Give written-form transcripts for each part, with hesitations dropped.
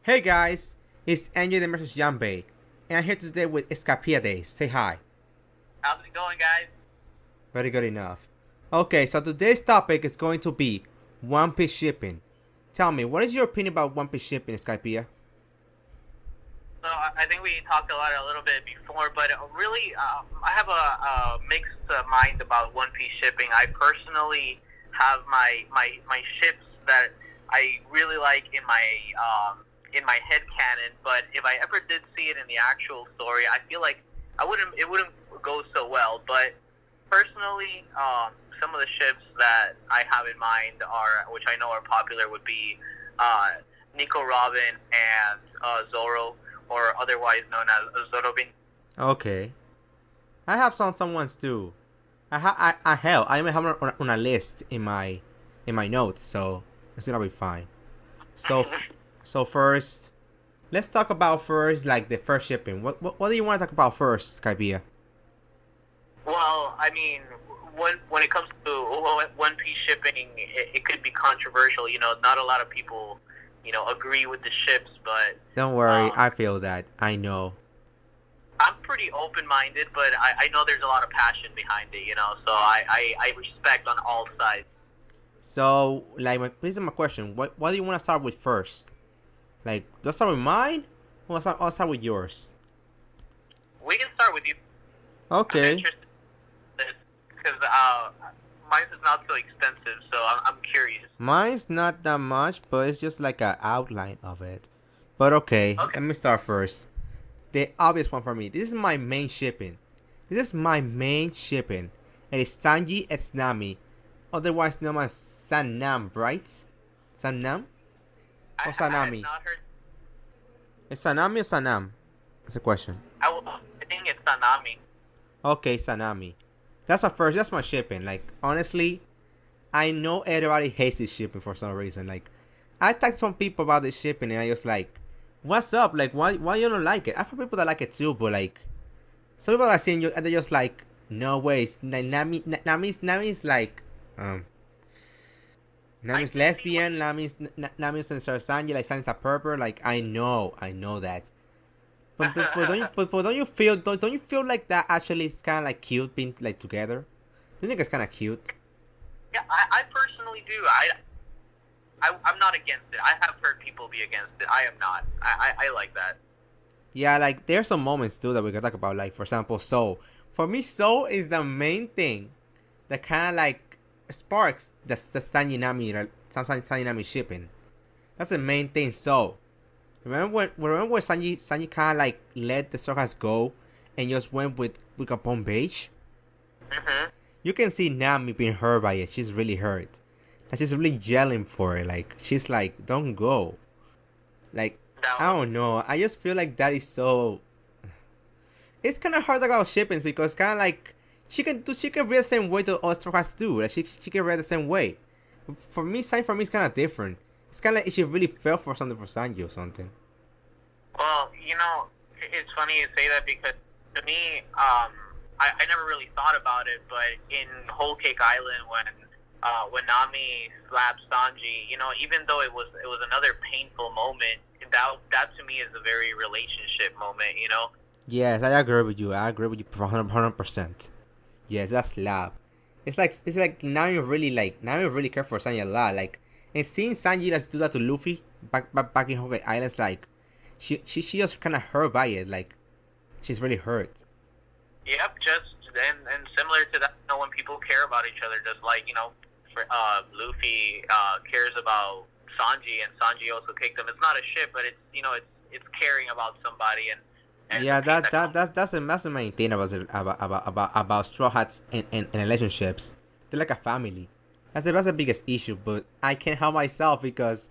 Hey guys, it's Angel the Message Jambe, and I'm here today with Skypiea Days. Say hi. How's it going, guys? Very good enough. Okay, so today's topic is going to be One Piece shipping. Tell me, what is your opinion about One Piece shipping, Skypiea? So I think we talked about it a little bit before, but really, I have a mixed mind about One Piece shipping. I personally have my ships that I really like in my head canon, but if I ever did see it in the actual story, I feel like it wouldn't go so well. But personally, some of the ships that I have in mind which I know are popular, would be Nico Robin and Zoro, or otherwise known as Zorobin. Okay. I have some ones too. I even have it on a list in my notes, so it's gonna be fine. So so first, let's talk about first like the first shipping. What do you want to talk about first, Skypiea? Well, I mean, when it comes to One Piece shipping, it could be controversial. Not a lot of people, agree with the ships, but Don't worry, I feel that. I know. I'm pretty open-minded, but I know there's a lot of passion behind it. So I respect on all sides. So, like, this is my question. What do you want to start with first? Like, do I start with mine? Or I'll start with yours? We can start with you. I'm Okay. interested because mine is not so extensive, so I'm curious. Mine's not that much, but it's just like an outline of it. But okay, Okay. let me start first. The obvious one for me. This is my main shipping. This is my main shipping. And it's Sanji and Tsunami. Otherwise known as Sanam, right? Sanam? I Or have Sanami? not heard. Is Sanami or Sanam? That's a question. I think it's Sanami. Okay, Sanami. That's my shipping. Like, honestly, I know everybody hates this shipping for some reason. Like, I talked to some people about this shipping and I was like, what's up? Like, why you don't like it? I've heard people that like it too, but like, some people are seeing you and they're just like, no way. Nami's like, um, I Nami's can see what. lesbian. Nami's and Sanji, like, Sanji's a pervert. Like, I know that. But don't you feel like that actually is kind of like cute being like together? Do you think it's kind of cute? Yeah, I personally do. I'm not against it. I have heard people be against it. I am not. I like that. Yeah, like there's some moments too that we can talk about. Like for example, Soul. For me, Soul is the main thing that kind of like sparks the Sanji Nami, like, some Sanji Nami shipping. That's the main thing. So remember when Sanji kind of like let the Stray go and just went with Capone Beige? Mhm. You can see Nami being hurt by it. She's really hurt. And she's really yelling for it. Like she's like, don't go. Like That I was. don't know. I just feel like that is so. It's kind of hard about shippings because kind of like she can read the same way the other has do. Like she can read the same way. For me, sign for me is kind of different. It's kind of like she really fell for something for Sanji or something. Well, it's funny you say that because to me, I never really thought about it, but in Whole Cake Island, when Nami slapped Sanji, even though it was another painful moment, that to me is a very relationship moment. Yes, I agree with you. I agree with you 100%. Yes, that's love. It's like Nami really care for Sanji a lot. Like and seeing Sanji just do that to Luffy back in Hokkaido Islands, like she just kind of hurt by it. Like she's really hurt. Yep, just and similar to that, when people care about each other, just like Luffy cares about Sanji, and Sanji also kicked him. It's not a ship, but it's caring about somebody, and Yeah, the pain that's the main thing about Straw Hats and relationships. They're like a family. That's the biggest issue. But I can't help myself because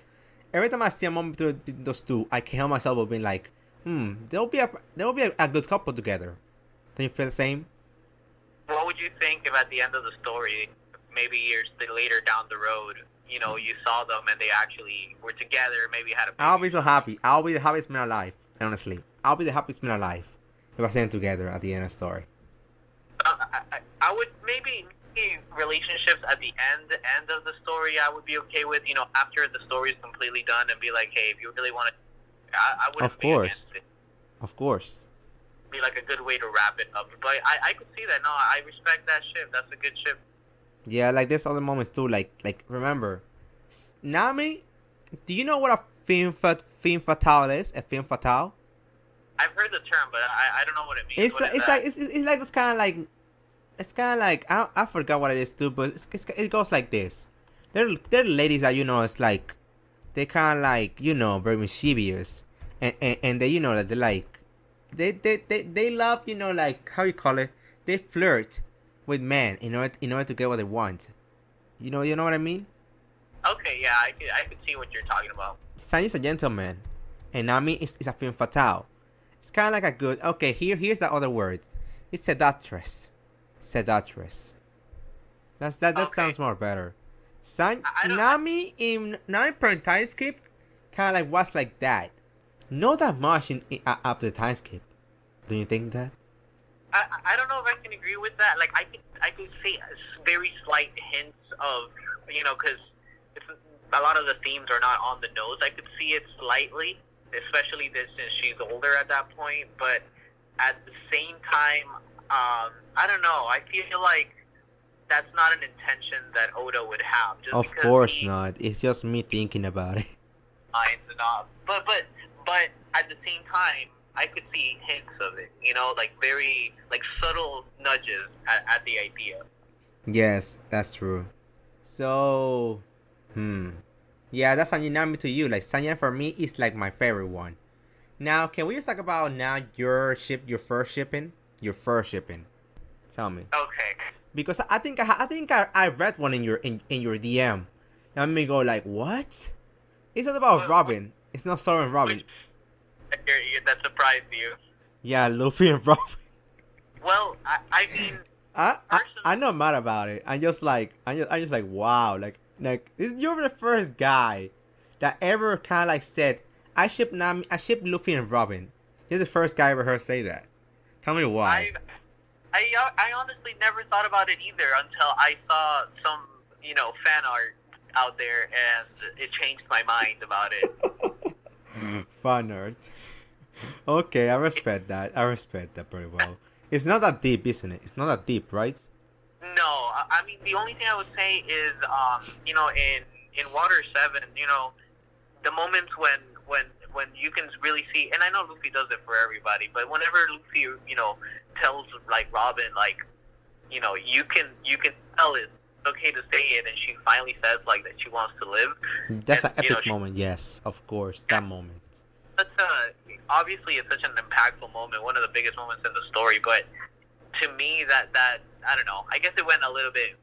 every time I see a moment between those two, I can't help myself with being like, there will be a good couple together. Don't you feel the same? What would you think if at the end of the story, maybe years later down the road, you saw them and they actually were together, maybe had a I'll baby? be so happy. I'll be the happiest man alive. Honestly, I'll be the happiest man alive if I see them together at the end of the story. I would maybe relationships at the end of the story I would be okay with. After the story is completely done, and be like, hey, if you really want to I Of wouldn't be course, against it. of course. Be like a good way to wrap it up. But I could see that. No, I respect that ship. That's a good ship. Yeah, like there's other moments too. Like remember, Nami. Do you know what a femme fatale is? A femme fatale. I've heard the term, but I don't know what it means. It's What like is it's that? like it's like this kind of like it's kind of like I forgot what it is too, but it goes like this. There are ladies that it's like they kind of like very mischievous, and they that they like they love like how you call it, they flirt with men in order to get what they want. You know what I mean. Okay, yeah, I could see what you're talking about. Sanji's a gentleman, and Nami is a femme fatale. It's kind of like a good. Okay, here's the other word. It's seductress. Seductress. That Okay. sounds more better. I don't. Nami per time skip kind of like was like that. Not that much after the time skip. Do you think that? I don't know if I can agree with that. Like I could see very slight hints of because a lot of the themes are not on the nose. I could see it slightly, especially since she's older at that point. But at the same time, I don't know. I feel like that's not an intention that Oda would have. Just Of because course he not. It's just me thinking about it. minds and all. But at the same time, I could see hints of it. Like very like subtle nudges at the idea. Yes, that's true. So, yeah, that's Sanji to you. Like Sanji for me is like my favorite one. Now, can we just talk about now your first shipping? Tell me, Okay. because I read one in your DM. That made me go like, what? It's not about What- Robin. It's not Zoro and Robin. That surprised you. Yeah, Luffy and Robin. Well, I mean, I'm not mad about it. I'm just like wow, like you're the first guy that ever kind of like said I ship Luffy and Robin. You're the first guy I ever heard say that. Tell me why. I honestly never thought about it either until I saw some fan art out there, and it changed my mind about it. Fun nerd. Okay, I respect that. I respect that very well. It's not that deep, isn't it? It's not that deep, right? No, I mean the only thing I would say is, in Water 7, the moments when you can really see, and I know Luffy does it for everybody, but whenever Luffy, tells like Robin, like, you can tell it's okay to say it, and she finally says like that she wants to live. That's And, an epic moment. Yes, of course, that moment. That's obviously it's such an impactful moment, one of the biggest moments in the story. But to me, that I don't know. I guess it went a little bit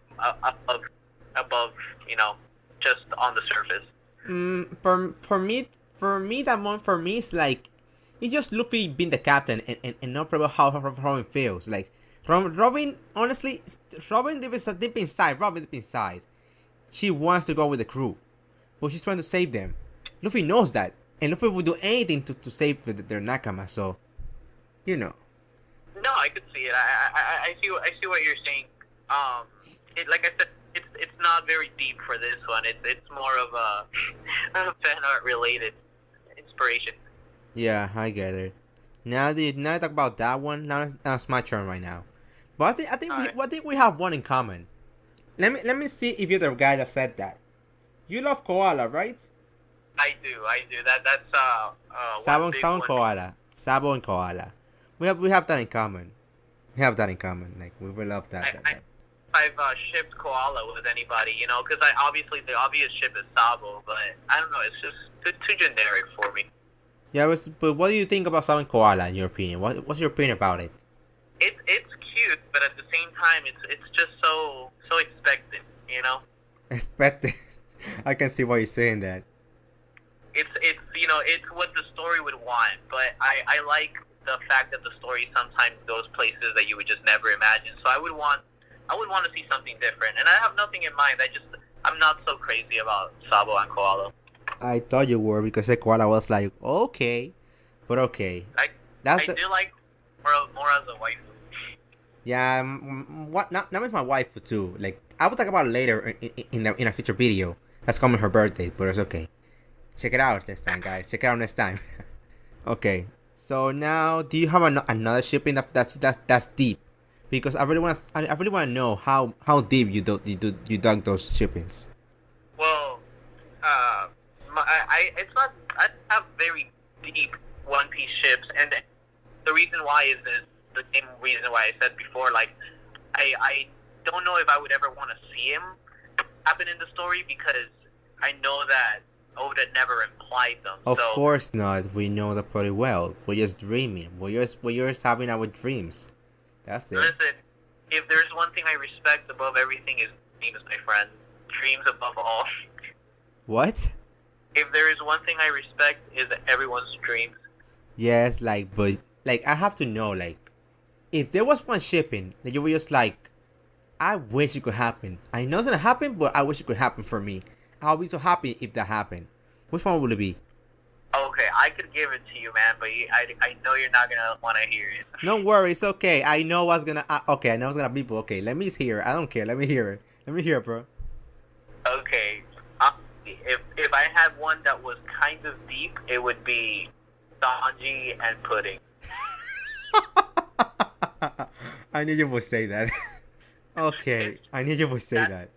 above, just on the surface. For me, that moment for me is like it's just Luffy being the captain and not probably how Robin feels. Like Robin, honestly, Robin deep inside. She wants to go with the crew, but she's trying to save them. Luffy knows that, and Luffy would do anything to save their nakama. So, No, I could see it. I see what you're saying. Like I said, it's not very deep for this one. It's more of a fan art related inspiration. yeah, I get it. Now I talk about that one. Now it's my turn right now. But I think we have one in common. Let me see if you're the guy that said that. You love koala, right? I do. That's Sabo one big and one. koala. Sabo and koala. We have that in common. Like we will love that. I've shipped Koala with anybody, because obviously the obvious ship is Sabo, but I don't know, it's just too generic for me. Yeah, but what do you think about Sabo and koala in your opinion? What's your opinion about it? It's cute, but at the same time, it's just so expected, Expected. I can see why you're saying that. It's it's what the story would want, but I like the fact that the story sometimes goes places that you would just never imagine. So I would want to see something different, and I have nothing in mind. I'm not so crazy about Sabo and Koala. I thought you were because the koala was like okay, but okay. I do like more as a wife. Yeah, what not with my wife too. Like I will talk about it later in a future video. That's coming her birthday, but it's okay. Check it out next time, guys. Check it out next time. Okay. So now, do you have another shipping that's deep? Because I really want to know how deep you dug those shippings. Well, it's not. I have very deep One Piece ships, and the reason why is the same reason why I said before. Like, I don't know if I would ever want to see him happen in the story because I know that Oda never implied them. Of course not. We know that pretty well. We're just dreaming. We're just having our dreams. That's it. Listen, if there's one thing I respect above everything is dreams, my friend. Dreams above all. What? If there is one thing I respect is everyone's dreams. Yes, but I have to know, if there was one shipping that you were just like, I wish it could happen. I know it's gonna happen, but I wish it could happen for me. I'll be so happy if that happened. Which one would it be? Okay, I could give it to you, man, but I know you're not gonna want to hear it. Don't worry, it's okay. I know what's gonna. Okay, I know it's gonna be. Okay, let me hear it. I don't care. Let me hear it. Let me hear it, bro. Okay, if I had one that was kind of deep, it would be Sanji and Pudding. I knew you would say that. Okay, I knew you would say that.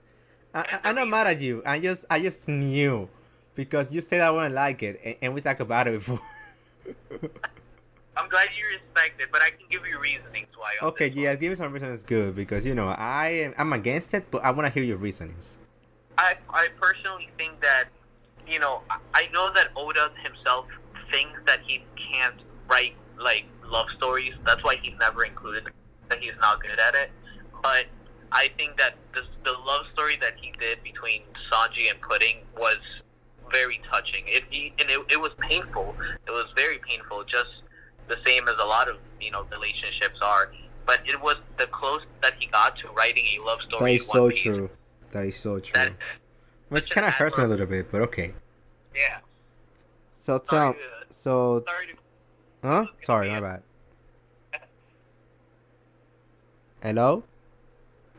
I'm not mad at you. I just knew because you said I wouldn't like it, and we talked about it before. I'm glad you respect it, but I can give you reasonings why. Okay, yeah, give me some reasons. Good because I'm against it, but I want to hear your reasonings. I personally think that I know that Oda himself thinks that he can't write like love stories. That's why he's never included that he's not good at it. But I think that the love story that he did between Sanji and Pudding was very touching. It was painful. It was very painful, just the same as a lot of relationships are. But it was the close that he got to writing a love story. That is so true. That is so true. Which kind of hurts me a little bit, but okay. Yeah. So Sorry, my bad. Hello?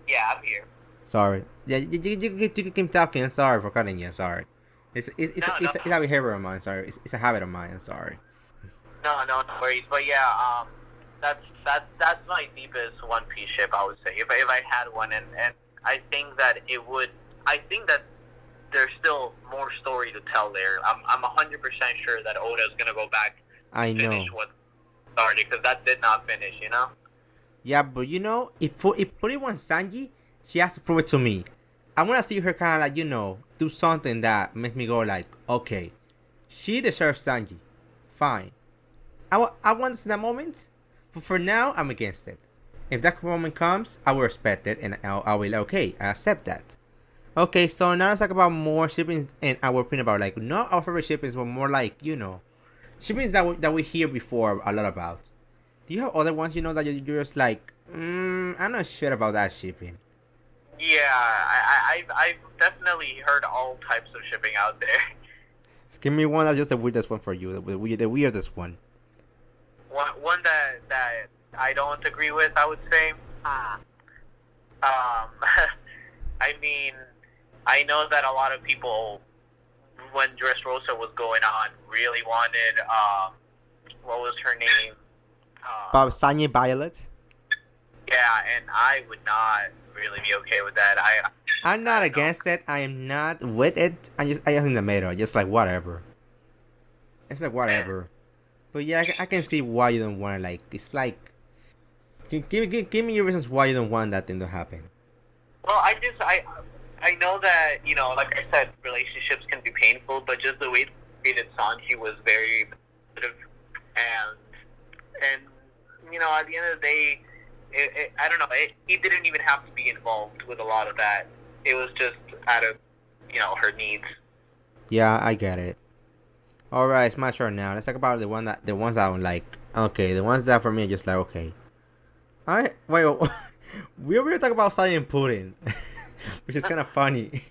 Yeah, I'm here. Sorry. Yeah, you keep talking. I'm sorry for cutting you. Sorry. It's a behavior of mine. Sorry. It's a habit of mine. I'm sorry. No worries. But yeah, that's my deepest One Piece ship, I would say. If I had one, and I think that it would. I think that there's still more story to tell there. I'm 100% sure that Oda's gonna go back. I know. Finish what started, because that did not finish. Yeah, but if Pudding wants Sanji, she has to prove it to me. I want to see her kind of do something that makes me go like, okay, she deserves Sanji. Fine. I want to see that moment, but for now, I'm against it. If that moment comes, I will respect it, and I will okay, I accept that. Okay, so now let's talk about more shippings and our opinion about not our favorite shippings, but more shippings that we hear before a lot about. Do you have other ones that you're just like, I'm not sure about that shipping? Yeah, I've definitely heard all types of shipping out there. Give me one that's just the weirdest one for you, the weirdest one. One that I don't agree with, I would say. I mean, I know that a lot of people, when Dressrosa was going on, really wanted, what was her name? Sanji Violet? Yeah, and I would not really be okay with that. I'm not against it. I am not with it. I just in the middle. Just whatever. It's whatever. But yeah, I can see why you don't want it. It's give me your reasons why you don't want that thing to happen. Well, I know that, like I said, relationships can be painful, but just the way they treated Sanji was very positive, and at the end of the day, I don't know, he didn't even have to be involved with a lot of that. It was just out of, her needs. Yeah, I get it. Alright, it's my turn now. Let's talk about the ones that I don't like. Okay, the ones that for me are just okay. Wait, we already talked about Sanji and Pudding, which is kind of funny.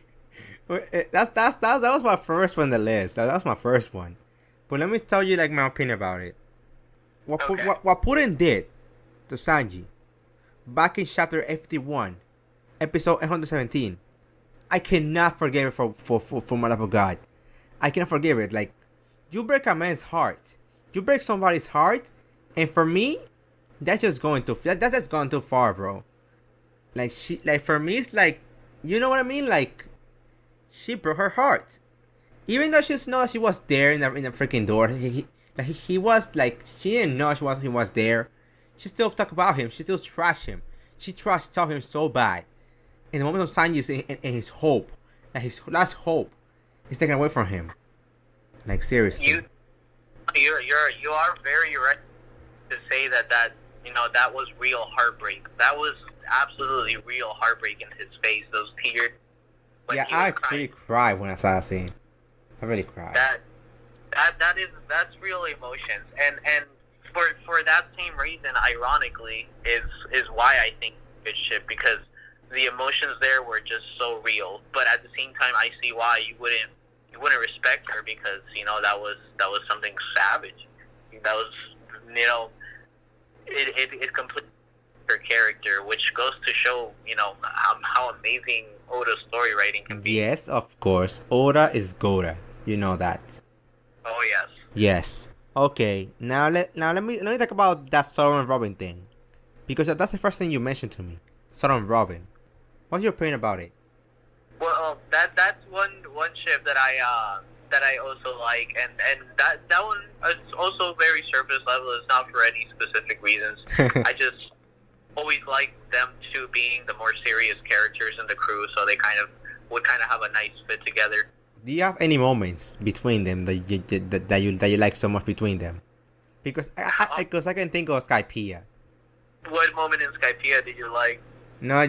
That was my first one on the list. That was my first one. But let me tell you my opinion about it. What Pudding did to Sanji back in chapter 51, episode 817, I cannot forgive it for my love of God. I cannot forgive it. You break a man's heart. You break somebody's heart, and for me, that's just going too. That's just gone too far, bro. Like for me, it's like, you know what I mean? Like, she broke her heart, even though she know she was there in the freaking door. He was like, she didn't know he was there. She still talk about him. She still trash him. She talk him so bad. In the moment of Sanji's and his hope, like his last hope, is taken away from him. Like, seriously. You are very right to say that that was real heartbreak. That was absolutely real heartbreak in his face. Those tears. Yeah, I really cried when I saw that scene. I really cried. That's real emotions, and for that same reason, ironically, is why I think good ship, because the emotions there were just so real. But at the same time, I see why you wouldn't respect her, because that was something savage. That was it completely her character, which goes to show how amazing Oda's story writing can be. Yes, of course. Oda is Goda. You know that. Oh yes. Yes. Okay. Now let me talk about that Zoro and Robin thing, because that's the first thing you mentioned to me. Zoro and Robin. What's your opinion about it? Well, that's one ship that I also like, and that one is also very surface level. It's not for any specific reasons. I just always like them two being the more serious characters in the crew, so they would have a nice fit together. Do you have any moments between them that you like so much between them? Because I can think of Skypiea. What moment in Skypiea did you like? No,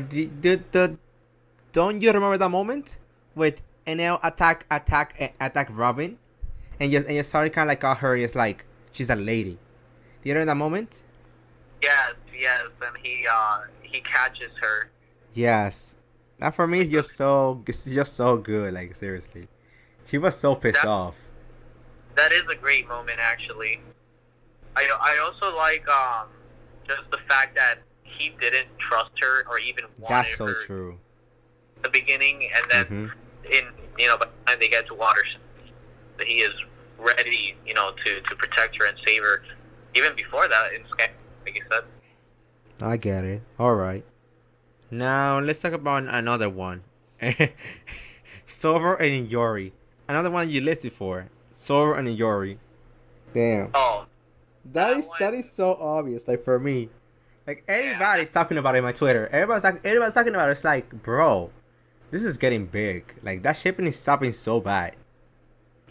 don't you remember that moment with Enel attack Robin, and you started kind of like call her as like she's a lady. Do you remember that moment? Yes, and he catches her. Yes, that for me is just so good. Like, seriously, he was so pissed off. That is a great moment, actually. I also like just the fact that he didn't trust her or even wanted her. That's so true. At the beginning, and then by the time they get to Waters, he is ready, to protect her and save her. Even before that, in Sky, like you said. I get it. All right. Now let's talk about another one. Zoro and Yori. Another one you listed for. Zoro and Yori. Damn. Oh. That is so obvious. Like, for me, like, everybody's talking about it on my Twitter. Everybody's talking about it. It's like, bro, this is getting big. Like, that shipping is stopping so bad.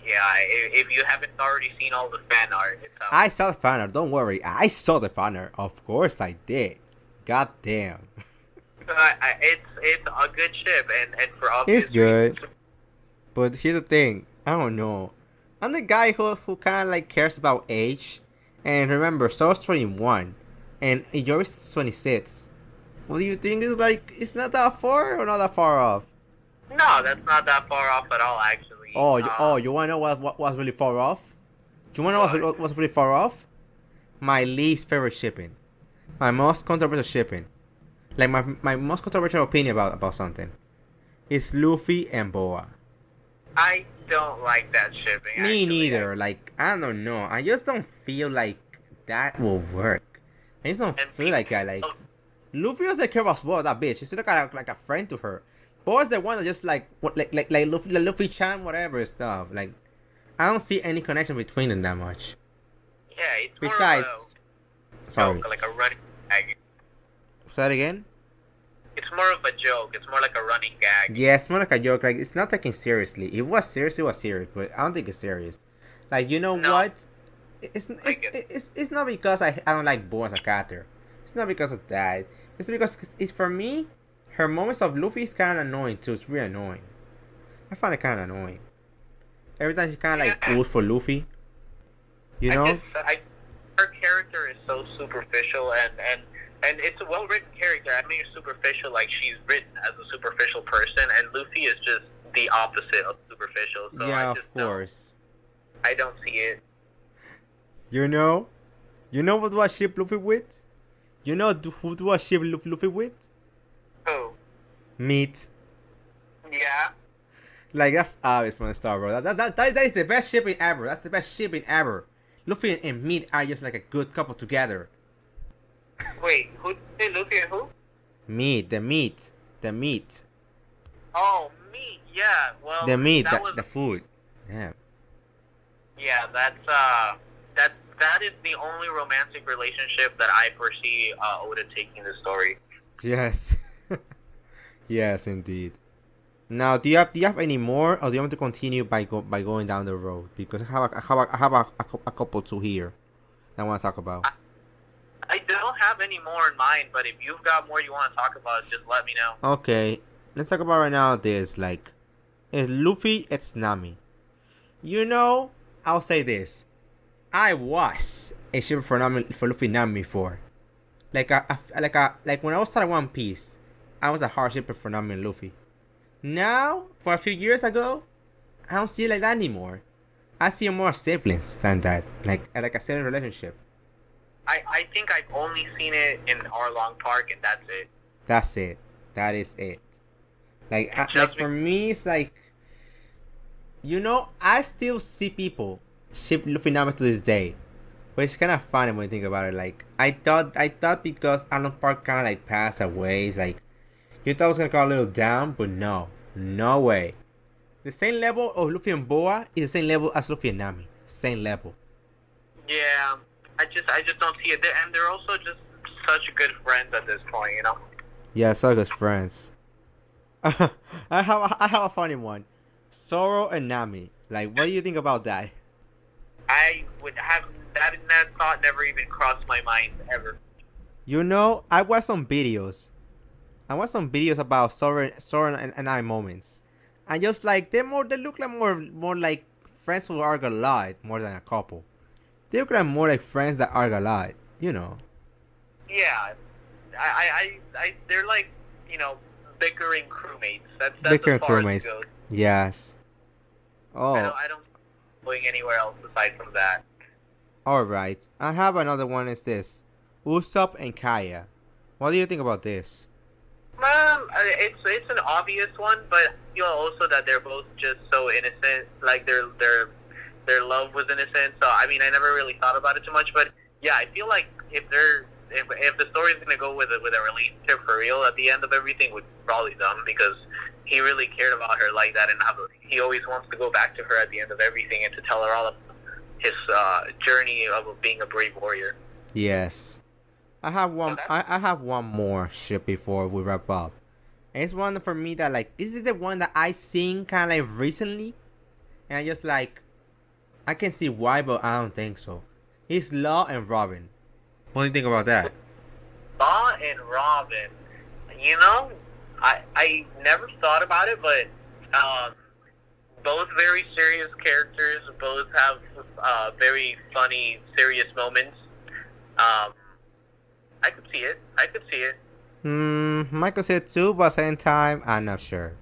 Yeah, if you haven't already seen all the fan art, I saw the fan art. Don't worry, I saw the fan art. Of course, I did. God damn. It's a good ship, and for obvious it's good. reasons. But here's the thing. I don't know. I'm the guy who kind of like cares about age. And remember, Zoro's 21, and Yori's 26. What do you think is like? It's not that far or not that far off? No, that's not that far off at all, actually. You wanna know what was really far off? Do you wanna know what was really far off? My least favorite shipping, my most controversial shipping, like my most controversial opinion about something, is Luffy and Boa. I don't like that shipping. Me neither. Like, I don't know. I just don't feel like that will work. I just don't feel like I like. Luffy doesn't care about Boa, that bitch. He's still like a friend to her. Boa's the one that just like Luffy-chan, whatever stuff. Like, I don't see any connection between them that much. Yeah, it's besides, more of a joke, like a running gag. Say that again? It's more of a joke. It's more like a running gag. Yeah, it's more like a joke. Like, it's not taken seriously. If it was serious, it was serious. But I don't think it's serious. Like, you know what? It's not because I don't like Boa as a character. It's not because of that. It's because it's, for me, her moments of Luffy is kind of annoying too. It's really annoying. I find it kind of annoying. Every time she kind of like oohs for Luffy. You know? Her character is so superficial, and it's a well-written character. I mean, it's superficial, like she's written as a superficial person, and Luffy is just the opposite of superficial. So yeah, of course. I don't see it. You know what do I ship Luffy with? You know who do I ship Luffy with? Who? Meat. Yeah. Like, that's obvious from the start, bro. That is the best shipping ever. That's the best shipping ever. Luffy and Meat are just like a good couple together. Wait, who did you say, Luffy and who? Meat, the meat. Oh, meat. Yeah. Well, The meat, that was the food. Yeah. yeah. That is the only romantic relationship that I foresee Oda taking the story. Yes. Yes, indeed. Now, do you have any more, or do you want to continue by going down the road? Because I have a couple too here that I want to talk about. I don't have any more in mind, but if you've got more you want to talk about, just let me know. Okay, let's talk about right now. This like, is Luffy? It's Nami. You know, I'll say this. I was a shipper for Luffy Nami before. Like when I was starting One Piece, I was a hard shipper for Nami and Luffy. Now, for a few years ago, I don't see it like that anymore. I see more siblings than that, like a sibling relationship. I think I've only seen it in Arlong Park, and that's it. That's it. That is it. Like for me, it's like, you know, I still see people ship Luffy Nami to this day, but it's kind of funny when you think about it. Like I thought because Arlong Park kind of like passed away, it's like you thought it was gonna go a little down, but no way. The same level of Luffy and Boa is the same level as Luffy and Nami. Same level. Yeah, I just don't see it. And they're also just such good friends at this point, you know. Yeah, so good friends. I have a funny one. Zoro and Nami. Like, what do you think about that? I would have that thought never even crossed my mind ever. You know, I watched some videos. About Zoro and Nami moments, and just like they look like more like friends who argue a lot more than a couple. They look like more like friends that argue a lot, you know. Yeah, they're like, you know, bickering crewmates. That's Bickering as far crewmates. as it goes. Yes. Oh, I don't going anywhere else aside from that. all right. I have another one. Is this Usopp and Kaya? What do you think about this? It's an obvious one, but I feel also that they're both just so innocent. Like their love was innocent. So I mean, I never really thought about it too much. But yeah, I feel like if the story's gonna go with a relationship for real, at the end of everything would be probably dumb, because he really cared about her like that, and he always wants to go back to her at the end of everything and to tell her all of his journey of being a brave warrior. Yes. I have one. I have one more shit before we wrap up. And it's one for me that like this is the one that I seen kind of like recently, and I just like I can see why, but I don't think so. It's Law and Robin. What do you think about that? Law and Robin. You know, I never thought about it, but both very serious characters. Both have very funny, serious moments. I could see it. Michael said too, but at the same time, I'm not sure.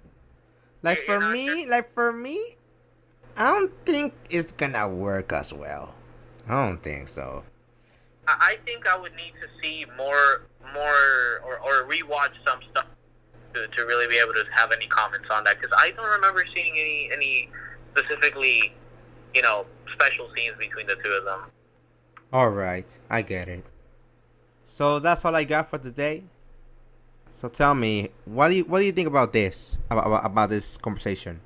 Like You're for not me, sure? I don't think it's gonna work as well. I don't think so. I think I would need to see more or rewatch some stuff to really be able to have any comments on that, because I don't remember seeing any specifically, you know, special scenes between the two of them. All right, I get it. So that's all I got for today. So tell me, what do you think about this about this conversation?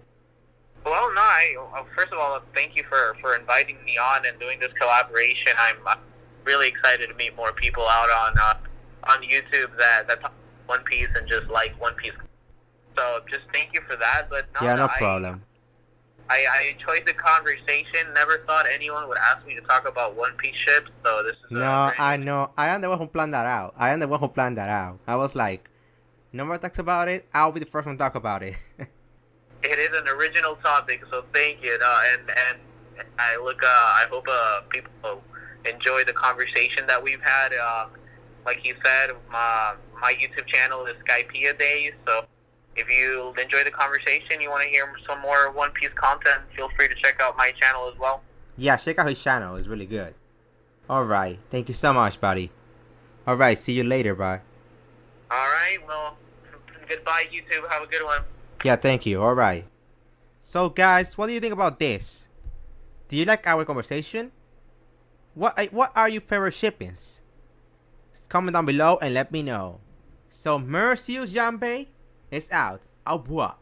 Well, no, first of all, thank you for inviting me on and doing this collaboration. I'm really excited to meet more people out on YouTube that talk One Piece and just like One Piece. So just thank you for that. But No problem. I enjoyed the conversation. Never thought anyone would ask me to talk about One Piece ships. So this is No, I know. I am the one who planned that out. I was like, nobody talks about it. I'll be the first one to talk about it. It is an original topic, so thank you. And I hope people enjoy the conversation that we've had. Like you said, my YouTube channel is Skypiea Days, so if you enjoy the conversation, you want to hear some more One Piece content, feel free to check out my channel as well. Yeah, check out his channel. It's really good. Alright. Thank you so much, buddy. Alright, see you later, bye. Alright, well, goodbye, YouTube. Have a good one. Yeah, thank you. Alright. So, guys, what do you think about this? Do you like our conversation? What are your favorite shippings? Comment down below and let me know. So Mercius Jambe is out. Au revoir.